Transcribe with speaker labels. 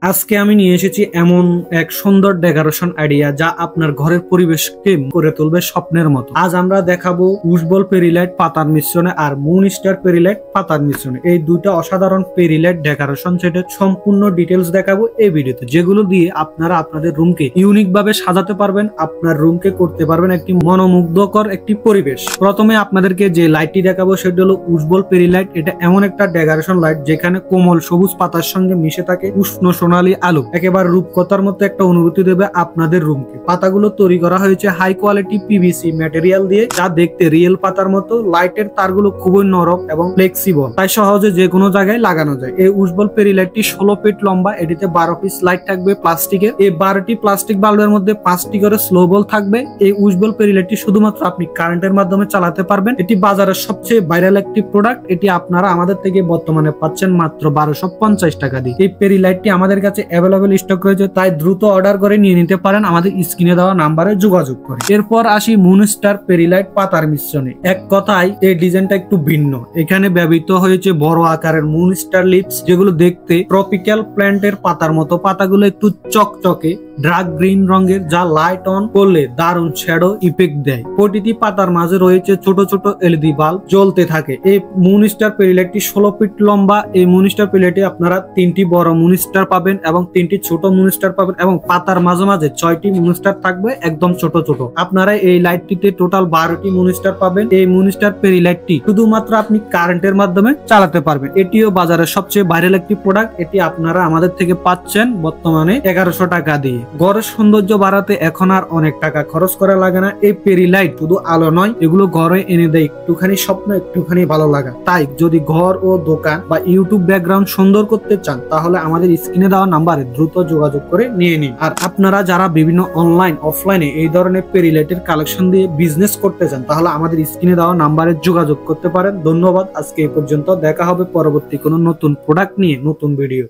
Speaker 1: আজকে আমি নিয়ে এসেছি এমন এক সুন্দর ডেকোরেশন আইডিয়া যা আপনার ঘরের পরিবেশকে করে তুলবে স্বপ্নের মতো। আজ আমরা দেখাবো উসবল পেরিলাইট পাতার মিশ্রণে আর মুন স্টার পেরিলাইট পাতার মিশ্রণে এই দুইটা অসাধারণ পেরিলাইট ডেকোরেশন সেটের সম্পূর্ণ ডিটেলস দেখাবো এই ভিডিওতে, যেগুলো দিয়ে আপনারা আপনাদের রুমকে ইউনিক ভাবে সাজাতে পারবেন, আপনার রুমকে করতে পারবেন একটি মনোমুগ্ধকর একটি পরিবেশ। প্রথমে আপনাদেরকে যে লাইটটি দেখাবো সেটা হলো উসবল পেরিলাইট। এটা এমন একটা ডেকোরেশন লাইট যেখানে কোমল সবুজ পাতার সঙ্গে মিশে থাকে উষ্ণ সোনালী আলো, একেবারে রূপকথার মতো একটা অনুভূতি দেবে আপনাদের রুমকে। পাতাগুলো তৈরি করা হয়েছে হাই কোয়ালিটি পিভিসি ম্যাটেরিয়াল দিয়ে, যা দেখতে রিয়েল পাতার মতো। লাইটের তারগুলো খুবই নরম এবং ফ্লেক্সিবল, তাই সহজে যে কোনো জায়গায় লাগানো যায়। এই উসবল পেরিলাইটটি 16 ফিট লম্বা। এটিতে 12 পিস লাইট থাকবে প্লাস্টিকের। এই 12টি প্লাস্টিক বাল্বের মধ্যে 5টি করে স্লো বল থাকবে। এই উসবল পেরিলাইটটি শুধুমাত্র আপনি কারেন্টের মাধ্যমে চালাতে পারবেন। এটি বাজারের সবচেয়ে ভাইরাল একটি প্রোডাক্ট। এটি আপনারা আমাদের থেকে বর্তমানে পাচ্ছেন মাত্র 1250 টাকা দিয়ে। এই পেরিলাইটটি আমাদের কাছে অ্যাভেলেবল স্টক রয়েছে, তাই দ্রুত অর্ডার করে নিয়ে নিতে পারেন আমাদের স্ক্রিনে দেওয়া নাম্বারে যোগাযোগ করে। এরপর আসি মুন স্টার পেরিলাইট পাতার মিশ্রণে। এক কথায় এই ডিজাইনটা একটু ভিন্ন। এখানে ব্যবহৃত হয়েছে বড় আকারের মুন স্টার লিভস, যেগুলো দেখতে ট্রপিক্যাল প্ল্যান্টের পাতার মতো। পাতাগুলো একটু চকচকে ডার্ক গ্রিন রঙের, যা লাইট অন করলে দারুণ শ্যাডো ইফেক্ট দেয়। প্রতিটি পাতার মাঝে রয়েছে ছোট ছোট এলইডি বাল্ব জ্বলতে থাকে। এই মুন স্টার পেরিলাইটটি 16 ফিট লম্বা। এই মুন স্টার পেরিলাইটে আপনারা 3টি বড় মুন স্টার পাবেন এবং 3টি ছোট মুন স্টার পাবেন, এবং পাতার মাঝে মাঝে 6টি মুন স্টার থাকবে একদম ছোট ছোট। আপনারা এই লাইটটিতে টোটাল 12টি মুন স্টার পাবেন। এই মুন স্টার পেরিলাইটটি শুধুমাত্র আপনি কারেন্টের মাধ্যমে চালাতে পারবেন। এটিও বাজারের সবচেয়ে ভাইরাল একটি প্রোডাক্ট। এটি আপনারা আমাদের থেকে পাচ্ছেন বর্তমানে 1100 টাকা দিয়ে। ঘরের সৌন্দর্য বাড়াতে এখন আর অনেক টাকা খরচ করা লাগে না। এই পেরিলাইট শুধু আলো নয়, এগুলো ঘরে এনে দেয় একটুখানি স্বপ্ন, একটুখানি ভালো লাগা। তাই যদি ঘর ও দোকান বা ইউটিউব ব্যাকগ্রাউন্ড সুন্দর করতে চান, তাহলে আমাদের স্ক্রিনে দেওয়া নাম্বারে দ্রুত যোগাযোগ করে নিয়ে নিন। আর আপনারা যারা বিভিন্ন অনলাইন অফলাইনে এই ধরনের পেরিলাইটের কালেকশন দিয়ে বিজনেস করতে চান, তাহলে আমাদের স্ক্রিনে দেওয়া নাম্বারে যোগাযোগ করতে পারেন। ধন্যবাদ। আজকে এই পর্যন্ত। দেখা হবে পরবর্তী কোনো নতুন প্রোডাক্ট নিয়ে, নতুন ভিডিও।